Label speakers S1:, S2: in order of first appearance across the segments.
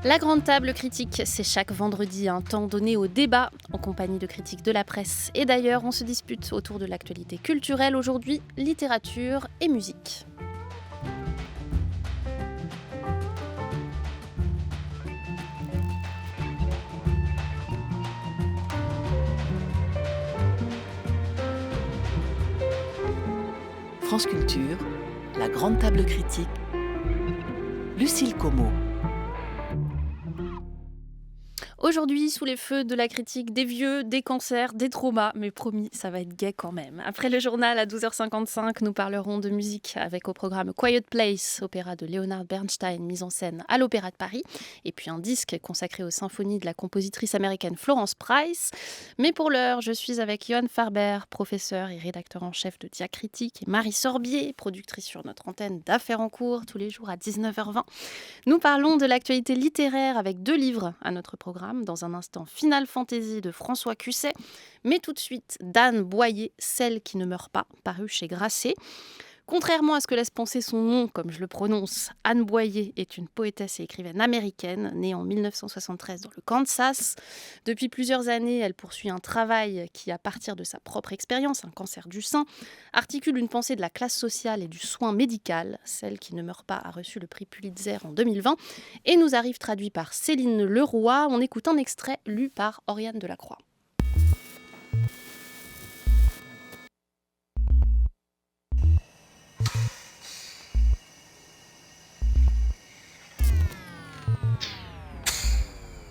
S1: La Grande Table Critique, c'est chaque vendredi un temps donné au débat en compagnie de critiques de la presse. Et d'ailleurs, on se dispute autour de l'actualité culturelle aujourd'hui, littérature et musique.
S2: France Culture, la Grande Table Critique, Lucille Como.
S1: Aujourd'hui, sous les feux de la critique, des vieux, des cancers, des traumas, mais promis, ça va être gai quand même. Après le journal à 12h55, nous parlerons de musique avec au programme Quiet Place, opéra de Leonard Bernstein, mise en scène à l'Opéra de Paris, et puis un disque consacré aux symphonies de la compositrice américaine Florence Price. Mais pour l'heure, je suis avec Johan Farber, professeur et rédacteur en chef de Diacritique, et Marie Sorbier, productrice sur notre antenne d'Affaires en cours, tous les jours à 19h20. Nous parlons de l'actualité littéraire avec 2 livres à notre programme. Dans un instant, Final Fantasy de François Cusset. Mais tout de suite, d'Anne Boyer, Celle qui ne meurt pas, paru chez Grasset. Contrairement à ce que laisse penser son nom, comme je le prononce, Anne Boyer est une poétesse et écrivaine américaine, née en 1973 dans le Kansas. Depuis plusieurs années, elle poursuit un travail qui, à partir de sa propre expérience, un cancer du sein, articule une pensée de la classe sociale et du soin médical. Celle qui ne meurt pas a reçu le prix Pulitzer en 2020 et nous arrive traduit par Céline Leroy. On écoute un extrait lu par Oriane Delacroix.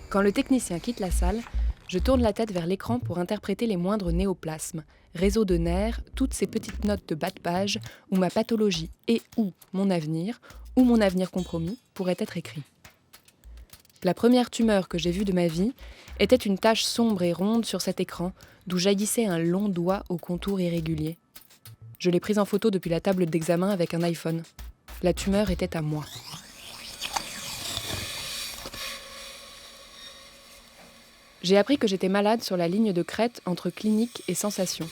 S3: Quand le technicien quitte la salle, je tourne la tête vers l'écran pour interpréter les moindres néoplasmes, réseaux de nerfs, toutes ces petites notes de bas de page où ma pathologie et ou mon avenir compromis pourrait être écrit. La première tumeur que j'ai vue de ma vie était une tache sombre et ronde sur cet écran d'où jaillissait un long doigt au contour irrégulier. Je l'ai prise en photo depuis la table d'examen avec un iPhone. La tumeur était à moi. J'ai appris que j'étais malade sur la ligne de crête entre clinique et sensation.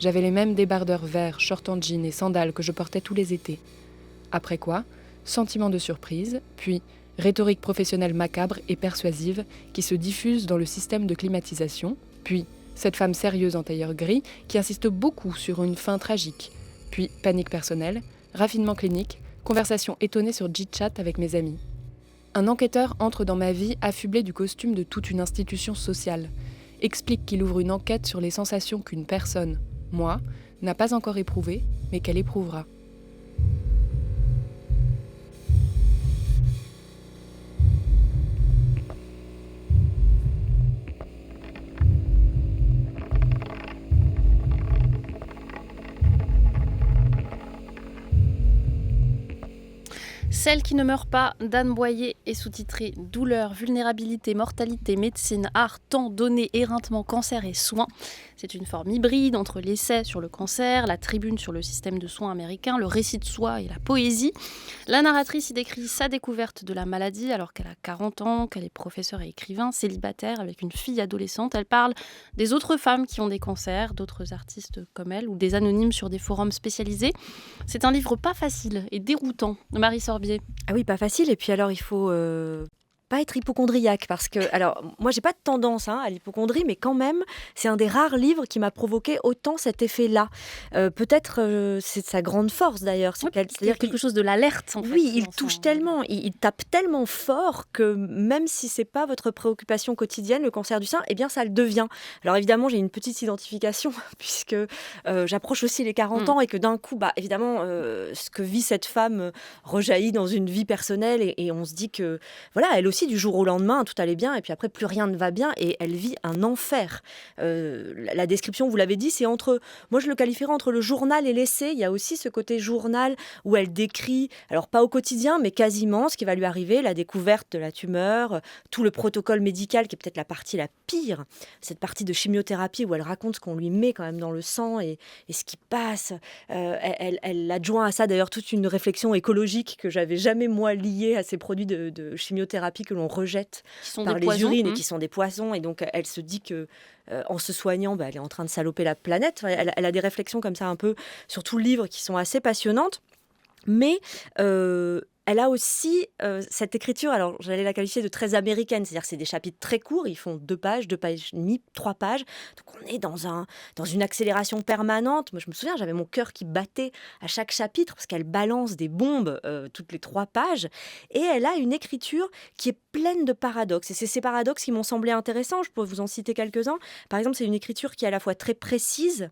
S3: J'avais les mêmes débardeurs verts, shorts en jean et sandales que je portais tous les étés. Après quoi, sentiment de surprise, puis rhétorique professionnelle macabre et persuasive qui se diffuse dans le système de climatisation, puis cette femme sérieuse en tailleur gris qui insiste beaucoup sur une fin tragique, puis panique personnelle, raffinement clinique, conversation étonnée sur JitChat avec mes amis. Un enquêteur entre dans ma vie affublé du costume de toute une institution sociale, explique qu'il ouvre une enquête sur les sensations qu'une personne, moi, n'a pas encore éprouvées, mais qu'elle éprouvera.
S1: Celle qui ne meurt pas, d'Anne Boyer, est sous-titrée Douleur, vulnérabilité, mortalité, médecine, art, temps, données, éreintement, cancer et soins. C'est une forme hybride entre l'essai sur le cancer, la tribune sur le système de soins américain, le récit de soi et la poésie. La narratrice y décrit sa découverte de la maladie alors qu'elle a 40 ans, qu'elle est professeure et écrivain, célibataire avec une fille adolescente. Elle parle des autres femmes qui ont des cancers, d'autres artistes comme elle ou des anonymes sur des forums spécialisés. C'est un livre pas facile et déroutant. Marie Sorbier.
S4: Ah oui, pas facile. Et puis alors, il faut pas être hypocondriaque parce que, alors, moi, j'ai pas de tendance à l'hypocondrie, mais quand même, c'est un des rares livres qui m'a provoqué autant cet effet-là. Peut-être, c'est de sa grande force d'ailleurs.
S1: C'est-à-dire quelque chose de l'alerte. En fait,
S4: oui, il touche tellement, il tape tellement fort que même si c'est pas votre préoccupation quotidienne, le cancer du sein, eh bien, ça le devient. Alors évidemment, j'ai une petite identification puisque j'approche aussi les 40 ans et que d'un coup, évidemment, ce que vit cette femme rejaillit dans une vie personnelle et on se dit que, voilà, elle aussi, du jour au lendemain, tout allait bien et puis après, plus rien ne va bien et elle vit un enfer. La description, vous l'avez dit, c'est moi je le qualifierais entre le journal et l'essai. Il y a aussi ce côté journal où elle décrit, alors pas au quotidien, mais quasiment ce qui va lui arriver, la découverte de la tumeur, tout le protocole médical qui est peut-être la partie la pire, cette partie de chimiothérapie où elle raconte ce qu'on lui met quand même dans le sang et ce qui passe. Elle adjoint à ça d'ailleurs toute une réflexion écologique que j'avais jamais moi liée à ces produits de chimiothérapie que l'on rejette par les urines et qui sont des poisons. Et donc elle se dit que en se soignant, elle est en train de saloper la planète. Elle a des réflexions comme ça un peu sur tout le livre qui sont assez passionnantes. Mais elle a aussi cette écriture, alors j'allais la qualifier de très américaine, c'est-à-dire que c'est des chapitres très courts, ils font 2 pages et demie, 3 pages. Donc on est dans une accélération permanente. Moi je me souviens, j'avais mon cœur qui battait à chaque chapitre parce qu'elle balance des bombes toutes les 3 pages. Et elle a une écriture qui est pleine de paradoxes. Et c'est ces paradoxes qui m'ont semblé intéressants. Je peux vous en citer quelques-uns. Par exemple, c'est une écriture qui est à la fois très précise,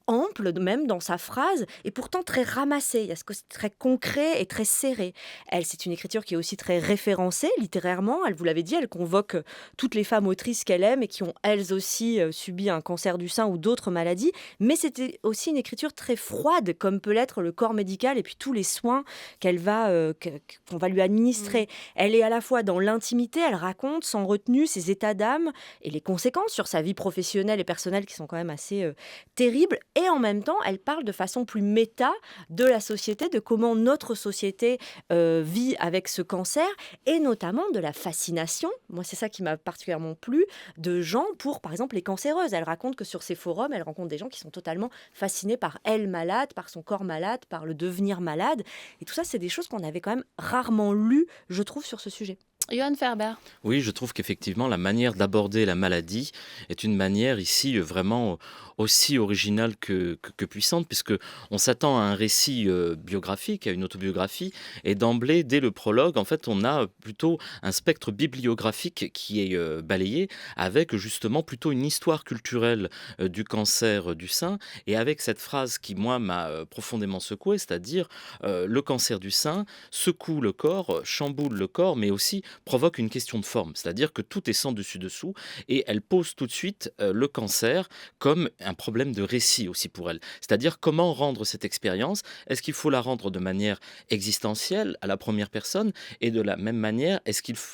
S4: ample même dans sa phrase, et pourtant très ramassée. Il y a ce côté très concret et très serré. Elle, c'est une écriture qui est aussi très référencée littérairement. Elle, vous l'avez dit, elle convoque toutes les femmes autrices qu'elle aime et qui ont elles aussi subi un cancer du sein ou d'autres maladies. Mais c'était aussi une écriture très froide, comme peut l'être le corps médical et puis tous les soins qu'on va lui administrer. Elle est à la fois dans l'intimité, elle raconte sans retenue ses états d'âme et les conséquences sur sa vie professionnelle et personnelle qui sont quand même assez terribles. Et en même temps, elle parle de façon plus méta de la société, de comment notre société vit avec ce cancer et notamment de la fascination. Moi, c'est ça qui m'a particulièrement plu, de gens pour, par exemple, les cancéreuses. Elle raconte que sur ces forums, elle rencontre des gens qui sont totalement fascinés par elle malade, par son corps malade, par le devenir malade. Et tout ça, c'est des choses qu'on avait quand même rarement lues, je trouve, sur ce sujet.
S1: Johan Ferber.
S5: Oui, je trouve qu'effectivement, la manière d'aborder la maladie est une manière ici vraiment aussi originale que puissante, puisque on s'attend à un récit biographique, à une autobiographie, et d'emblée, dès le prologue, en fait, on a plutôt un spectre bibliographique qui est balayé, avec justement plutôt une histoire culturelle du cancer du sein, et avec cette phrase qui, moi, m'a profondément secoué, c'est-à-dire le cancer du sein secoue le corps, chamboule le corps, mais aussi provoque une question de forme, c'est-à-dire que tout est sans dessus-dessous, et elle pose tout de suite le cancer comme un problème de récit aussi pour elle. C'est-à-dire comment rendre cette expérience. Est-ce qu'il faut la rendre de manière existentielle, à la première personne, et de la même manière,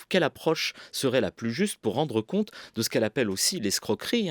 S5: quelle approche serait la plus juste pour rendre compte de ce qu'elle appelle aussi l'escroquerie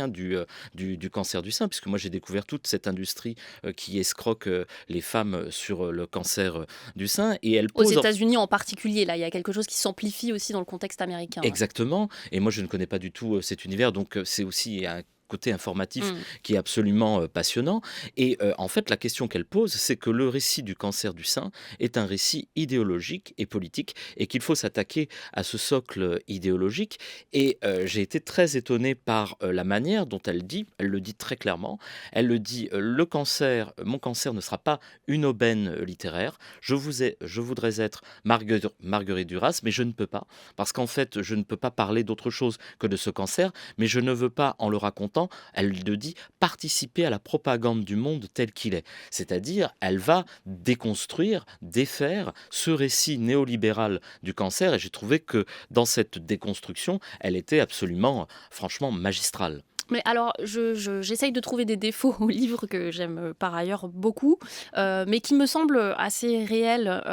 S5: du cancer du sein, puisque moi j'ai découvert toute cette industrie qui escroque les femmes sur le cancer du sein, et elle
S1: Aux
S5: pose...
S1: États-Unis en particulier, là, il y a quelque chose qui s'amplifie aussi dans le contexte américain. Ouais.
S5: Exactement, et moi je ne connais pas du tout cet univers, donc c'est aussi un côté informatif qui est absolument passionnant. Et en fait, la question qu'elle pose, c'est que le récit du cancer du sein est un récit idéologique et politique, et qu'il faut s'attaquer à ce socle idéologique. Et j'ai été très étonné par la manière dont elle le dit très clairement. Elle le dit, mon cancer ne sera pas une aubaine littéraire. Je voudrais être Marguerite Duras, mais je ne peux pas, parce qu'en fait, je ne peux pas parler d'autre chose que de ce cancer, mais je ne veux pas, en le racontant, elle le dit, participer à la propagande du monde tel qu'il est. C'est-à-dire, elle va déconstruire, défaire ce récit néolibéral du cancer, et j'ai trouvé que dans cette déconstruction, elle était absolument, franchement, magistrale.
S1: Mais alors, j'essaye de trouver des défauts au livre que j'aime par ailleurs beaucoup, mais qui me semblent assez réels,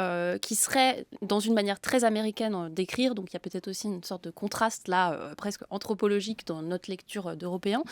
S1: qui seraient dans une manière très américaine d'écrire. Donc il y a peut-être aussi une sorte de contraste là, presque anthropologique dans notre lecture d'Européens,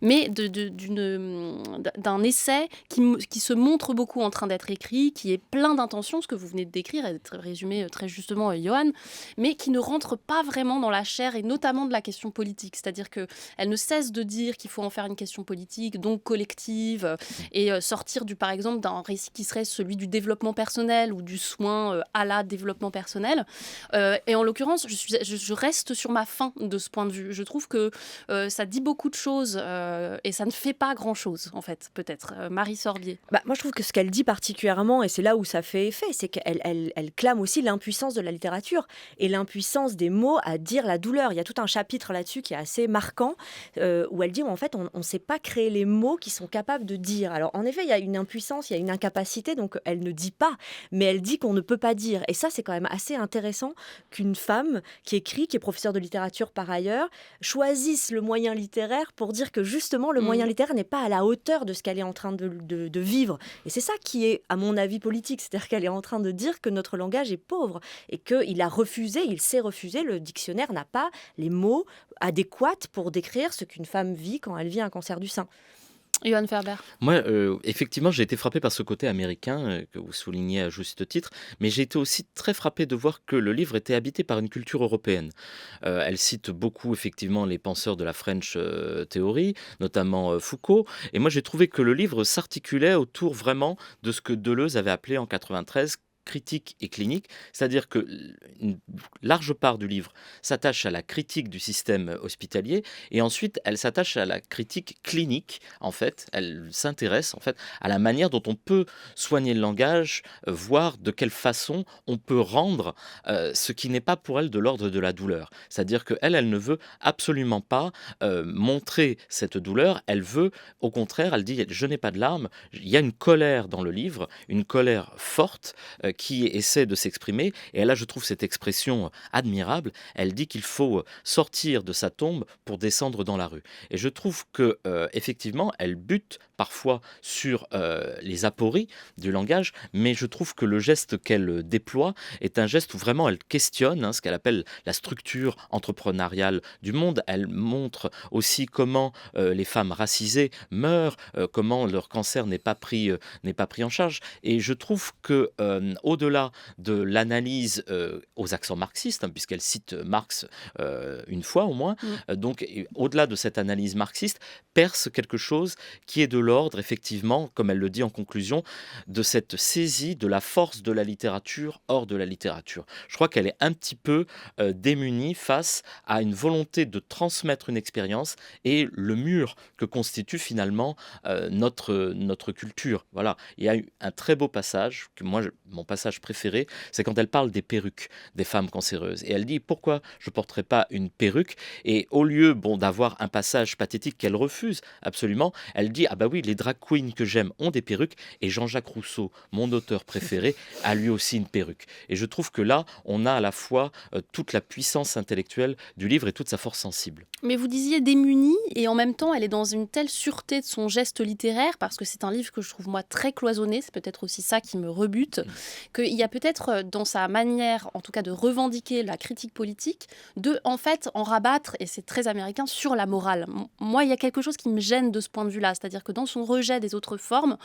S1: mais d'un essai qui se montre beaucoup en train d'être écrit, qui est plein d'intentions, ce que vous venez de décrire et d'être résumé très justement, Johan, mais qui ne rentre pas vraiment dans la chair et notamment de la question politique. C'est-à-dire qu'elle ne cesse de dire qu'il faut en faire une question politique, donc collective, et sortir par exemple d'un récit qui serait celui du développement personnel ou du soin à la développement personnel. Et en l'occurrence, je reste sur ma faim de ce point de vue. Je trouve que ça dit beaucoup de choses et ça ne fait pas grand-chose, en fait, peut-être. Marie Sorbier.
S4: Moi, je trouve que ce qu'elle dit particulièrement, et c'est là où ça fait effet, c'est qu'elle clame aussi l'impuissance de la littérature et l'impuissance des mots à dire la douleur. Il y a tout un chapitre là-dessus qui est assez marquant, où elle dit en fait on ne sait pas créer les mots qui sont capables de dire. Alors en effet il y a une impuissance, il y a une incapacité, donc elle ne dit pas, mais elle dit qu'on ne peut pas dire. Et ça c'est quand même assez intéressant qu'une femme qui écrit, qui est professeure de littérature par ailleurs, choisisse le moyen littéraire pour dire que justement le moyen littéraire n'est pas à la hauteur de ce qu'elle est en train de vivre. Et c'est ça qui est à mon avis politique, c'est-à-dire qu'elle est en train de dire que notre langage est pauvre et qu'il sait refuser, le dictionnaire n'a pas les mots adéquats pour décrire ce qu'une femme vit quand elle vit un cancer du sein.
S1: Johan Ferber.
S5: Moi, effectivement, j'ai été frappé par ce côté américain que vous soulignez à juste titre, mais j'ai été aussi très frappé de voir que le livre était habité par une culture européenne. Elle cite beaucoup, effectivement, les penseurs de la French Theory, notamment Foucault, et moi j'ai trouvé que le livre s'articulait autour vraiment de ce que Deleuze avait appelé en 93 critique et clinique, c'est-à-dire que une large part du livre s'attache à la critique du système hospitalier et ensuite elle s'attache à la critique clinique en fait, elle s'intéresse en fait à la manière dont on peut soigner le langage, voir de quelle façon on peut rendre ce qui n'est pas pour elle de l'ordre de la douleur. C'est-à-dire qu'elle, elle ne veut absolument pas montrer cette douleur, elle veut, au contraire, elle dit je n'ai pas de larmes, il y a une colère dans le livre, une colère forte qui essaie de s'exprimer. Et là, je trouve cette expression admirable. Elle dit qu'il faut sortir de sa tombe pour descendre dans la rue. Et je trouve que effectivement, elle bute parfois sur les apories du langage, mais je trouve que le geste qu'elle déploie est un geste où vraiment elle questionne ce qu'elle appelle la structure entrepreneuriale du monde. Elle montre aussi comment les femmes racisées meurent, comment leur cancer n'est pas pris en charge. Et je trouve que au-delà de l'analyse aux accents marxistes, puisqu'elle cite Marx une fois au moins, au-delà de cette analyse marxiste, perce quelque chose qui est de l'ordre, effectivement, comme elle le dit en conclusion, de cette saisie de la force de la littérature hors de la littérature. Je crois qu'elle est un petit peu démunie face à une volonté de transmettre une expérience et le mur que constitue finalement notre culture. Voilà. Il y a eu un très beau passage, mon passage préféré, c'est quand elle parle des perruques des femmes cancéreuses. Et elle dit pourquoi je ne porterais pas une perruque. Et au lieu d'avoir un passage pathétique qu'elle refuse absolument, elle dit ah bah oui, les drag queens que j'aime ont des perruques et Jean-Jacques Rousseau, mon auteur préféré, a lui aussi une perruque. Et je trouve que là, on a à la fois toute la puissance intellectuelle du livre et toute sa force sensible.
S1: Mais vous disiez démunie, et en même temps, elle est dans une telle sûreté de son geste littéraire, parce que c'est un livre que je trouve, moi, très cloisonné, c'est peut-être aussi ça qui me rebute, qu'il y a peut-être dans sa manière, en tout cas, de revendiquer la critique politique, de, en fait, en rabattre, et c'est très américain, sur la morale. Moi, il y a quelque chose qui me gêne de ce point de vue-là, c'est-à-dire que dans son rejet des autres formes,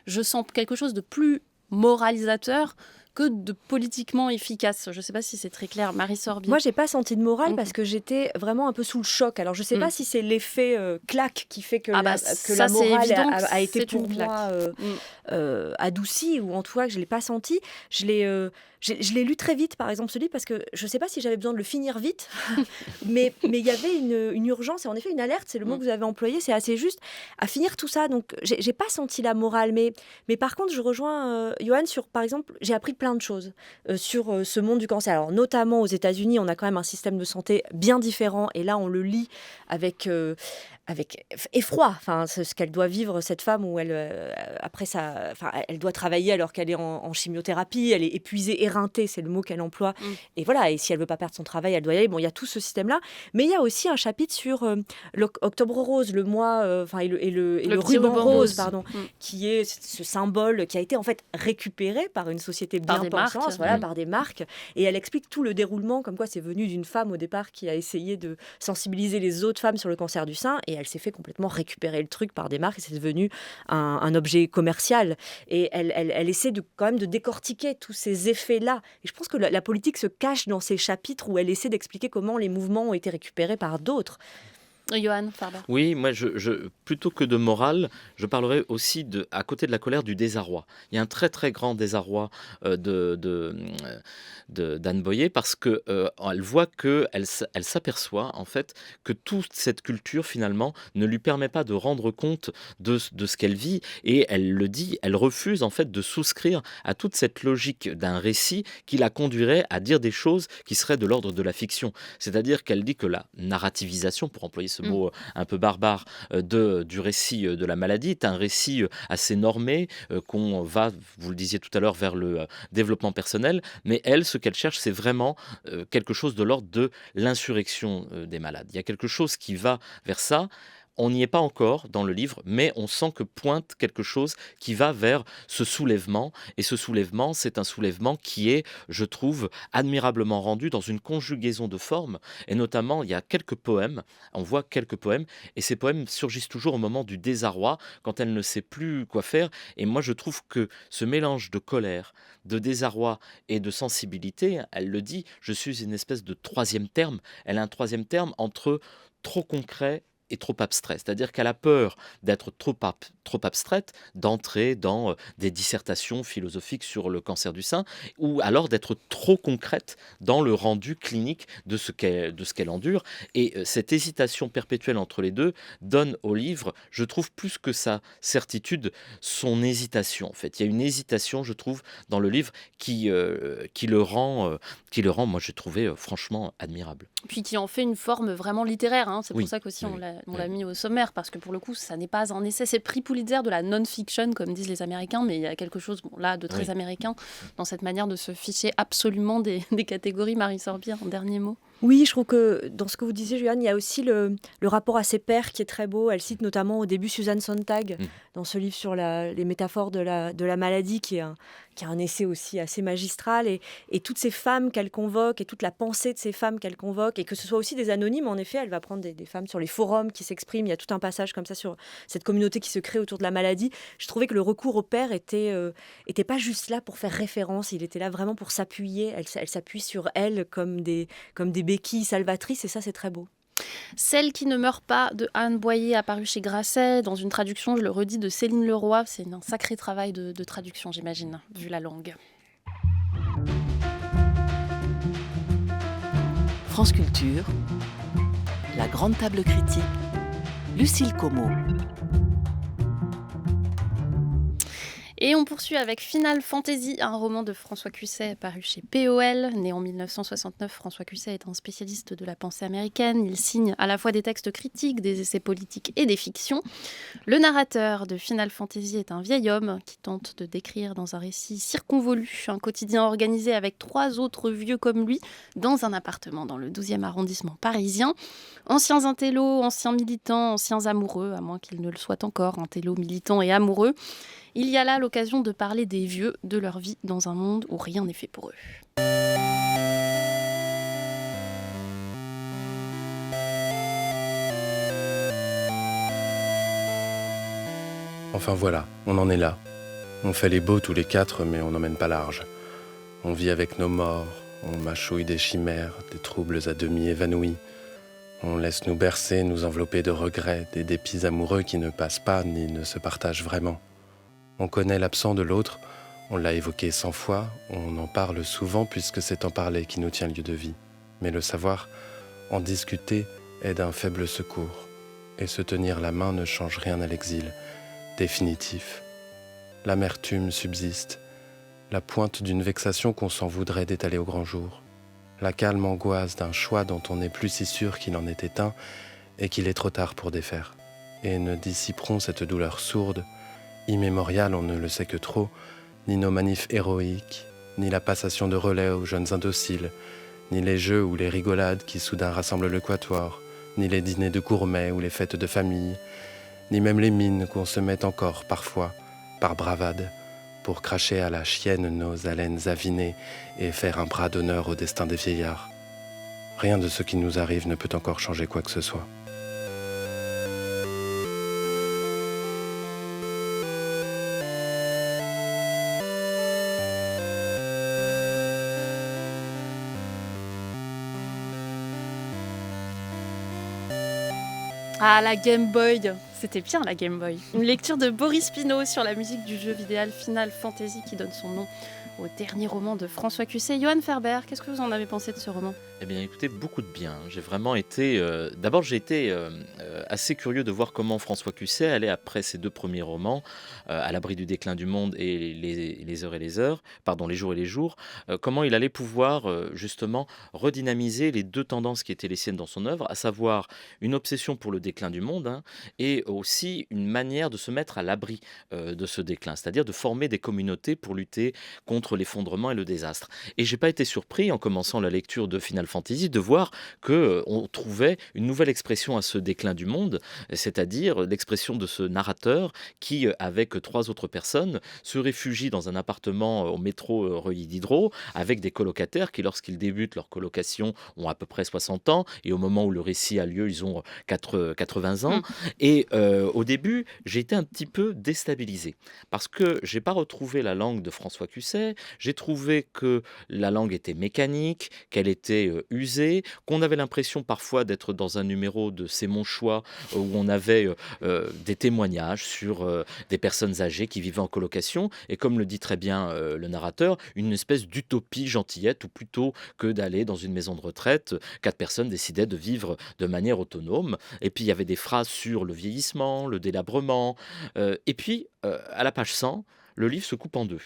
S1: je sens quelque chose de plus moralisateur que de politiquement efficace. Je ne sais pas si c'est très clair. Marie Sorbier.
S4: Moi, j'ai pas senti de morale parce que j'étais vraiment un peu sous le choc. Alors, je sais pas si c'est l'effet claque qui fait que, que la morale a été pour moi adoucie, ou en tout cas que je l'ai pas senti. Je l'ai lu très vite, par exemple, ce livre, parce que je sais pas si j'avais besoin de le finir vite, mais il y avait une urgence, et en effet une alerte, c'est le mot que vous avez employé, c'est assez juste, à finir tout ça. Donc, j'ai pas senti la morale, mais par contre, je rejoins Johan sur, par exemple, j'ai appris plein de choses sur ce monde du cancer. Alors, notamment aux États-Unis, on a quand même un système de santé bien différent, et là, on le lit avec effroi, enfin, ce qu'elle doit vivre, cette femme, où elle, elle doit travailler alors qu'elle est en chimiothérapie, elle est épuisée, éreintée, c'est le mot qu'elle emploie. Et voilà, et si elle veut pas perdre son travail, elle doit y aller. Bon, il y a tout ce système-là, mais il y a aussi un chapitre sur l'Octobre rose, le mois, et le ruban rose, pardon, qui est ce symbole qui a été en fait récupéré par une société bien pensante, par des marques, et elle explique tout le déroulement, comme quoi c'est venu d'une femme au départ qui a essayé de sensibiliser les autres femmes sur le cancer du sein, et elle s'est fait complètement récupérer le truc par des marques, et c'est devenu un objet commercial. Et elle essaie quand même de décortiquer tous ces effets-là. Et je pense que la politique se cache dans ces chapitres où elle essaie d'expliquer comment les mouvements ont été récupérés par d'autres.
S1: Johan Farber.
S5: Oui, moi, plutôt que de morale, je parlerai aussi, à côté de la colère, du désarroi. Il y a un très très grand désarroi d'Anne Boyer, parce qu'elle voit elle s'aperçoit en fait que toute cette culture finalement ne lui permet pas de rendre compte de ce qu'elle vit, et elle le dit, elle refuse en fait de souscrire à toute cette logique d'un récit qui la conduirait à dire des choses qui seraient de l'ordre de la fiction. C'est-à-dire qu'elle dit que la narrativisation, pour employer ce mot un peu barbare, du récit de la maladie est un récit assez normé, qu'on va, vous le disiez tout à l'heure, vers le développement personnel, mais elle, ce qu'elle cherche, c'est vraiment quelque chose de l'ordre de l'insurrection des malades. Il y a quelque chose qui va vers ça. On n'y est pas encore dans le livre, mais on sent que pointe quelque chose qui va vers ce soulèvement. Et ce soulèvement, c'est un soulèvement qui est, je trouve, admirablement rendu dans une conjugaison de formes. Et notamment, il y a quelques poèmes, on voit quelques poèmes, et ces poèmes surgissent toujours au moment du désarroi, quand elle ne sait plus quoi faire. Et moi, je trouve que ce mélange de colère, de désarroi et de sensibilité, elle le dit, je suis une espèce de troisième terme. Elle a un troisième terme entre trop concret est trop abstrait. C'est-à-dire qu'elle a peur d'être trop abstraite, d'entrer dans des dissertations philosophiques sur le cancer du sein, ou alors d'être trop concrète dans le rendu clinique de ce qu'elle endure. Et cette hésitation perpétuelle entre les deux donne au livre, je trouve, plus que sa certitude, son hésitation. En fait, il y a une hésitation, je trouve, dans le livre qui le rend, moi, j'ai trouvé franchement admirable.
S1: Puis qui en fait une forme vraiment littéraire. Hein. C'est
S5: Oui,
S1: pour ça qu'aussi
S5: oui,
S1: on l'a
S5: oui.
S1: mis au sommaire, parce que pour le coup, ça n'est pas un essai. C'est prix Pulitzer de la non-fiction, comme disent les Américains, mais il y a quelque chose là de très
S5: Oui.
S1: américain dans cette manière de se ficher absolument des catégories. Marie Sorbier, en dernier mot.
S4: Oui, je trouve que dans ce que vous disiez, Juliane, il y a aussi le rapport à ses pairs qui est très beau. Elle cite notamment au début Susan Sontag dans ce livre sur les métaphores de la maladie, qui est un essai aussi assez magistral. Et toutes ces femmes qu'elle convoque, et toute la pensée de ces femmes qu'elle convoque, et que ce soit aussi des anonymes, en effet, elle va prendre des femmes sur les forums qui s'expriment. Il y a tout un passage comme ça sur cette communauté qui se crée autour de la maladie. Je trouvais que le recours au père était pas juste là pour faire référence, il était là vraiment pour s'appuyer. Elle s'appuie sur elle comme des béquilles salvatrices, et ça, c'est très beau.
S1: Celle qui ne meurt pas de Anne Boyer, apparue chez Grasset, dans une traduction, je le redis, de Céline Leroy. C'est un sacré travail de traduction, j'imagine, vu la langue.
S2: France Culture, la grande table critique, Lucille Como.
S1: Et on poursuit avec Final Fantasy, un roman de François Cusset paru chez POL. Né en 1969, François Cusset est un spécialiste de la pensée américaine. Il signe à la fois des textes critiques, des essais politiques et des fictions. Le narrateur de Final Fantasy est un vieil homme qui tente de décrire dans un récit circonvolu un quotidien organisé avec 3 autres vieux comme lui dans un appartement dans le 12e arrondissement parisien. Anciens intellos, anciens militants, anciens amoureux, à moins qu'ils ne le soient encore, intellos, militants et amoureux. Il y a là l'occasion de parler des vieux, de leur vie dans un monde où rien n'est fait pour eux.
S6: Enfin voilà, on en est là. On fait les beaux tous les 4, mais on n'emmène pas large. On vit avec nos morts, on mâchouille des chimères, des troubles à demi évanouis. On laisse nous bercer, nous envelopper de regrets, des dépits amoureux qui ne passent pas ni ne se partagent vraiment. On connaît l'absent de l'autre, on l'a évoqué 100 fois, on en parle souvent puisque c'est en parler qui nous tient lieu de vie. Mais le savoir, en discuter, est d'un faible secours. Et se tenir la main ne change rien à l'exil, définitif. L'amertume subsiste, la pointe d'une vexation qu'on s'en voudrait d'étaler au grand jour. La calme angoisse d'un choix dont on n'est plus si sûr qu'il en était un et qu'il est trop tard pour défaire. Et ne dissiperont cette douleur sourde, immémoriale, on ne le sait que trop, ni nos manifs héroïques, ni la passation de relais aux jeunes indociles, ni les jeux ou les rigolades qui soudain rassemblent le quatuor, ni les dîners de gourmets ou les fêtes de famille, ni même les mines qu'on se met encore parfois, par bravade, pour cracher à la chienne nos haleines avinées et faire un bras d'honneur au destin des vieillards. Rien de ce qui nous arrive ne peut encore changer quoi que ce soit.
S1: Ah, la Game Boy, c'était bien la Game Boy. Une lecture de Boris Pinault sur la musique du jeu vidéo Final Fantasy qui donne son nom au dernier roman de François Cusset. Johan Ferber, qu'est-ce que vous en avez pensé de ce roman ?
S5: Eh bien, écoutez, beaucoup de bien. J'ai vraiment été... D'abord, j'ai été assez curieux de voir comment François Cusset allait, après ses 2 premiers romans, À l'abri du déclin du monde et les heures et les heures, pardon, les jours et les jours, comment il allait pouvoir justement redynamiser les 2 tendances qui étaient les siennes dans son œuvre, à savoir une obsession pour le déclin du monde, et aussi une manière de se mettre à l'abri de ce déclin, c'est-à-dire de former des communautés pour lutter contre l'effondrement et le désastre. Et j'ai pas été surpris, en commençant la lecture de Final Fantasy, de voir qu'on trouvait une nouvelle expression à ce déclin du monde, c'est-à-dire l'expression de ce narrateur qui, avec 3 autres personnes, se réfugie dans un appartement au métro Reuilly Diderot, avec des colocataires qui, lorsqu'ils débutent leur colocation, ont à peu près 60 ans, et au moment où le récit a lieu, ils ont 80 ans. Et au début, j'ai été un petit peu déstabilisé parce que j'ai pas retrouvé la langue de François Cusset. J'ai trouvé que la langue était mécanique, qu'elle était usée, qu'on avait l'impression parfois d'être dans un numéro de C'est mon choix où on avait des témoignages sur des personnes âgées qui vivaient en colocation et comme le dit très bien le narrateur, une espèce d'utopie gentillette où plutôt que d'aller dans une maison de retraite, 4 personnes décidaient de vivre de manière autonome. Et puis il y avait des phrases sur le vieillissement, le délabrement. Et puis à la page 100, le livre se coupe en deux.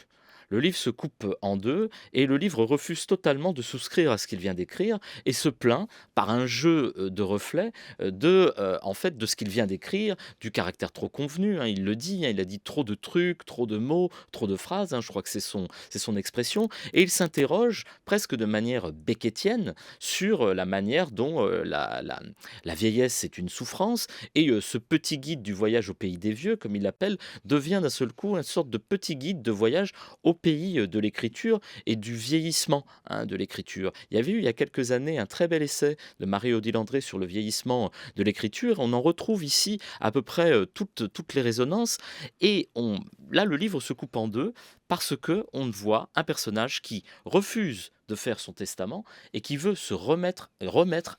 S5: Le livre se coupe en deux et le livre refuse totalement de souscrire à ce qu'il vient d'écrire et se plaint par un jeu de reflets en fait, de ce qu'il vient d'écrire, du caractère trop convenu. Hein, il le dit, hein, il a dit trop de trucs, trop de mots, trop de phrases. Hein, je crois que c'est son expression. Et il s'interroge presque de manière beckettienne sur la manière dont la vieillesse est une souffrance et ce petit guide du voyage au pays des vieux, comme il l'appelle, devient d'un seul coup une sorte de petit guide de voyage au pays de l'écriture et du vieillissement de l'écriture. Il y avait eu il y a quelques années un très bel essai de Marie-Odile André sur le vieillissement de l'écriture. On en retrouve ici à peu près toutes les résonances et là le livre se coupe en deux parce que on voit un personnage qui refuse de faire son testament et qui veut se remettre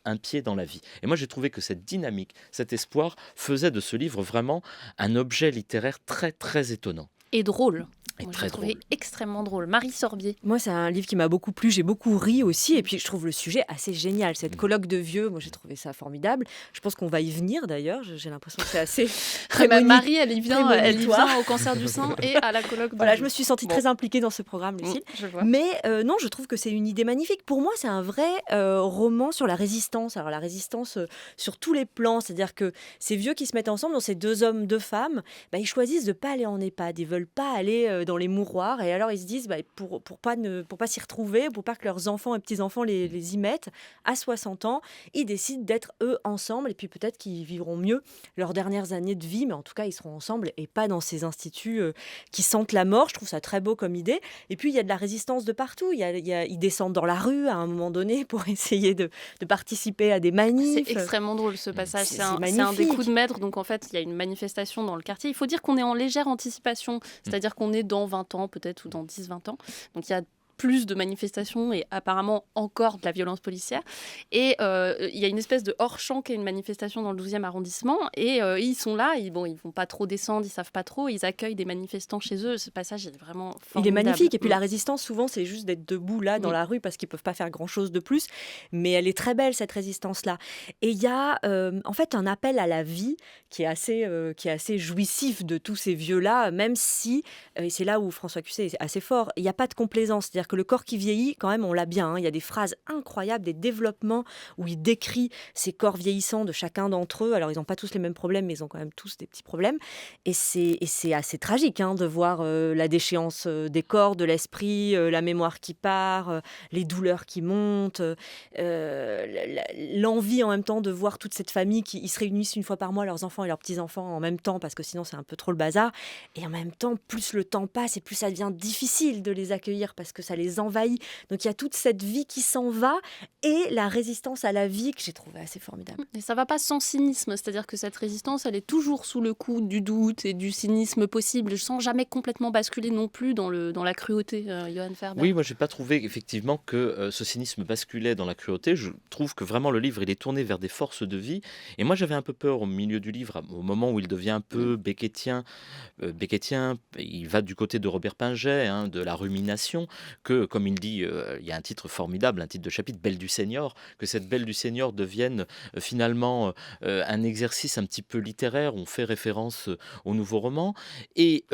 S5: un pied dans la vie. Et moi j'ai trouvé que cette dynamique, cet espoir faisait de ce livre vraiment un objet littéraire très très étonnant.
S1: Et drôle.
S5: Et
S1: Moi,
S5: très
S1: j'ai trouvé
S5: drôle.
S1: extrêmement drôle. Marie Sorbier.
S4: Moi, c'est un livre qui m'a beaucoup plu. J'ai beaucoup ri aussi. Et puis, je trouve le sujet assez génial. Cette colloque de vieux, moi, j'ai trouvé ça formidable. Je pense qu'on va y venir, d'ailleurs. J'ai l'impression que c'est assez
S1: Marie, elle y vient
S4: prémonitoire.
S1: au cancer du sein et à la colloque de
S4: Voilà,
S1: vieux.
S4: je me suis sentie très impliquée dans ce programme, Lucille.
S1: Je vois.
S4: Mais non, je trouve que c'est une idée magnifique. Pour moi, c'est un vrai roman sur la résistance. Alors, la résistance sur tous les plans. C'est-à-dire que ces vieux qui se mettent ensemble, dans ces 2 hommes, 2 femmes, bah, ils choisissent de ne pas aller en EHPAD. Ils ne veulent pas aller dans les mouroirs. Et alors, ils se disent, bah, pour pas s'y retrouver, pour pas que leurs enfants et petits-enfants les y mettent, à 60 ans, ils décident d'être eux ensemble. Et puis peut-être qu'ils vivront mieux leurs dernières années de vie. Mais en tout cas, ils seront ensemble et pas dans ces instituts qui sentent la mort. Je trouve ça très beau comme idée. Et puis, il y a de la résistance de partout. Ils descendent dans la rue à un moment donné pour essayer de participer à des manifs.
S1: C'est extrêmement drôle ce passage.
S4: C'est
S1: C'est un des
S4: magnifique.
S1: coups de maître. Donc en fait, il y a une manifestation dans le quartier. Il faut dire qu'on est en légère anticipation. C'est-à-dire qu'on est dans 20 ans peut-être ou dans 10-20 ans. Donc il y a plus de manifestations et apparemment encore de la violence policière. Et il y a une espèce de hors-champ qui est une manifestation dans le 12e arrondissement. Et ils sont là, ils vont pas trop descendre, ils savent pas trop. Ils accueillent des manifestants chez eux. Ce passage est vraiment formidable.
S4: Il est magnifique. Et puis la résistance, souvent, c'est juste d'être debout là, dans la rue, parce qu'ils peuvent pas faire grand-chose de plus. Mais elle est très belle, cette résistance-là. Et il y a en fait un appel à la vie qui est assez jouissif de tous ces vieux-là, même si, et c'est là où François Cusset est assez fort, il n'y a pas de complaisance. C'est-à-dire que le corps qui vieillit, quand même, on l'a bien. Hein. Il y a des phrases incroyables, des développements où il décrit ces corps vieillissants de chacun d'entre eux. Alors, ils n'ont pas tous les mêmes problèmes, mais ils ont quand même tous des petits problèmes. Et c'est assez tragique de voir la déchéance des corps, de l'esprit, la mémoire qui part, les douleurs qui montent, l'envie en même temps de voir toute cette famille qui ils se réunissent une fois par mois, leurs enfants et leurs petits-enfants en même temps, parce que sinon c'est un peu trop le bazar. Et en même temps, plus le temps passe et plus ça devient difficile de les accueillir parce que ça les envahit. Donc il y a toute cette vie qui s'en va et la résistance à la vie que j'ai trouvée assez formidable.
S1: Et ça va pas sans cynisme, c'est-à-dire que cette résistance, elle est toujours sous le coup du doute et du cynisme possible, sans jamais complètement basculer non plus dans la cruauté, Johan Ferber.
S5: Oui, moi j'ai pas trouvé effectivement que ce cynisme basculait dans la cruauté. Je trouve que vraiment le livre il est tourné vers des forces de vie. Et moi j'avais un peu peur au milieu du livre, au moment où il devient un peu beckettien, il va du côté de Robert Pinget, de la rumination, que comme il dit, il y a un titre formidable, un titre de chapitre, Belle du Seigneur, que cette Belle du Seigneur devienne finalement un exercice un petit peu littéraire, on fait référence au nouveau roman. Et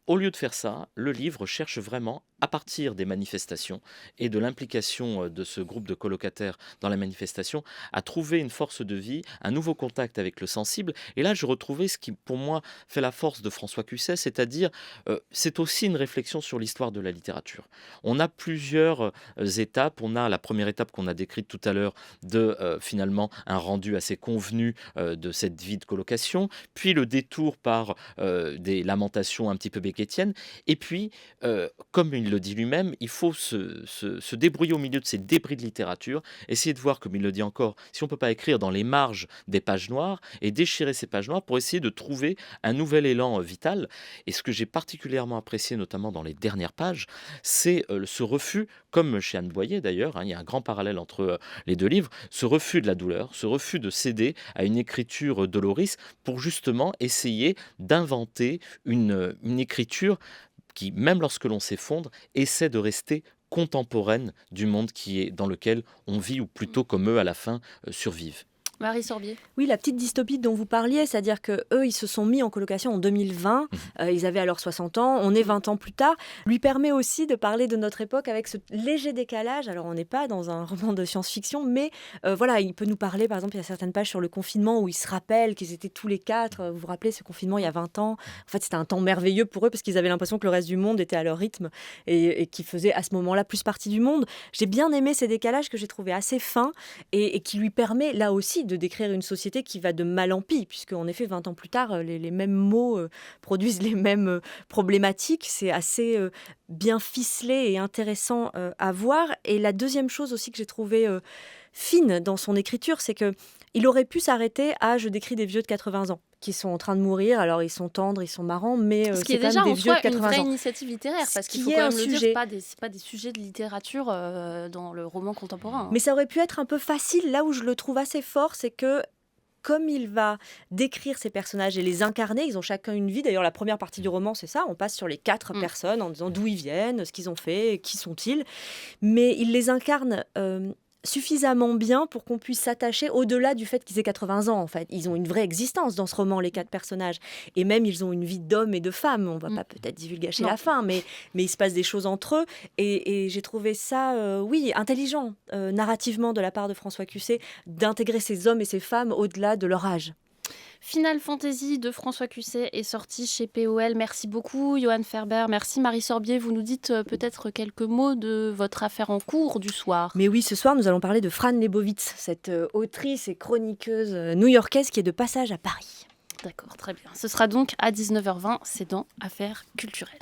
S5: au lieu de faire ça, le livre cherche vraiment, à partir des manifestations et de l'implication de ce groupe de colocataires dans la manifestation, à trouver une force de vie, un nouveau contact avec le sensible. Et là, je retrouvais ce qui, pour moi, fait la force de François Cusset, c'est-à-dire, c'est aussi une réflexion sur l'histoire de la littérature. On a plusieurs étapes. On a la première étape qu'on a décrite tout à l'heure de, finalement, un rendu assez convenu de cette vie de colocation, puis le détour par des lamentations un petit peu beckettiennes, et puis, comme il il le dit lui-même, il faut se débrouiller au milieu de ces débris de littérature, essayer de voir, comme il le dit encore, si on ne peut pas écrire dans les marges des pages noires et déchirer ces pages noires pour essayer de trouver un nouvel élan vital. Et ce que j'ai particulièrement apprécié, notamment dans les dernières pages, c'est ce refus, comme chez Anne Boyer d'ailleurs, il y a un grand parallèle entre les deux livres, ce refus de la douleur, ce refus de céder à une écriture doloris pour justement essayer d'inventer une écriture qui, même lorsque l'on s'effondre, essaie de rester contemporaine du monde dans lequel on vit, ou plutôt comme eux à la fin survivent.
S1: Marie Sorbier.
S4: Oui, la petite dystopie dont vous parliez, c'est-à-dire qu'eux, ils se sont mis en colocation en 2020, ils avaient alors 60 ans, on est 20 ans plus tard, lui permet aussi de parler de notre époque avec ce léger décalage. Alors, on n'est pas dans un roman de science-fiction, mais voilà, il peut nous parler, par exemple, il y a certaines pages sur le confinement où ils se rappellent qu'ils étaient tous les quatre, vous vous rappelez ce confinement il y a 20 ans, en fait, c'était un temps merveilleux pour eux parce qu'ils avaient l'impression que le reste du monde était à leur rythme et qu'ils faisaient à ce moment-là plus partie du monde. J'ai bien aimé ces décalages que j'ai trouvé assez fins et qui lui permet, là aussi, de décrire une société qui va de mal en pis, puisque en effet 20 ans plus tard les mêmes mots produisent les mêmes problématiques. C'est assez bien ficelé et intéressant à voir. Et la deuxième chose aussi que j'ai trouvé fine dans son écriture, c'est que il aurait pu s'arrêter à je décris des vieux de 80 ans qui sont en train de mourir. Alors, ils sont tendres, ils sont marrants, mais
S1: ce qui est
S4: quand
S1: déjà
S4: même
S1: en
S4: des vieux de
S1: soi une
S4: 80
S1: vraie
S4: ans.
S1: initiative littéraire, parce qu'il
S4: Ce
S1: faut
S4: qui
S1: quand
S4: est
S1: même
S4: un
S1: le dire,
S4: sujet.
S1: c'est pas des sujets de littérature dans le roman contemporain.
S4: Mais ça aurait pu être un peu facile. Là où je le trouve assez fort, c'est que comme il va décrire ces personnages et les incarner, ils ont chacun une vie. D'ailleurs, la première partie du roman, c'est ça. On passe sur les 4 personnes en disant d'où ils viennent, ce qu'ils ont fait, qui sont-ils. Mais il les incarne suffisamment bien pour qu'on puisse s'attacher au-delà du fait qu'ils aient 80 ans. En fait, ils ont une vraie existence dans ce roman, les 4 personnages. Et même, ils ont une vie d'hommes et de femmes. On ne va pas peut-être divulgacher la fin, mais il se passe des choses entre eux. Et j'ai trouvé ça, intelligent, narrativement, de la part de François Cusset, d'intégrer ces hommes et ces femmes au-delà de leur âge.
S1: Final Fantasy de François Cusset est sorti chez POL. Merci beaucoup, Johan Ferber. Merci, Marie Sorbier. Vous nous dites peut-être quelques mots de votre affaire en cours du soir.
S4: Mais oui, ce soir, nous allons parler de Fran Lebowitz, cette autrice et chroniqueuse new-yorkaise qui est de passage à Paris.
S1: D'accord, très bien. Ce sera donc à 19h20. C'est dans Affaires culturelles.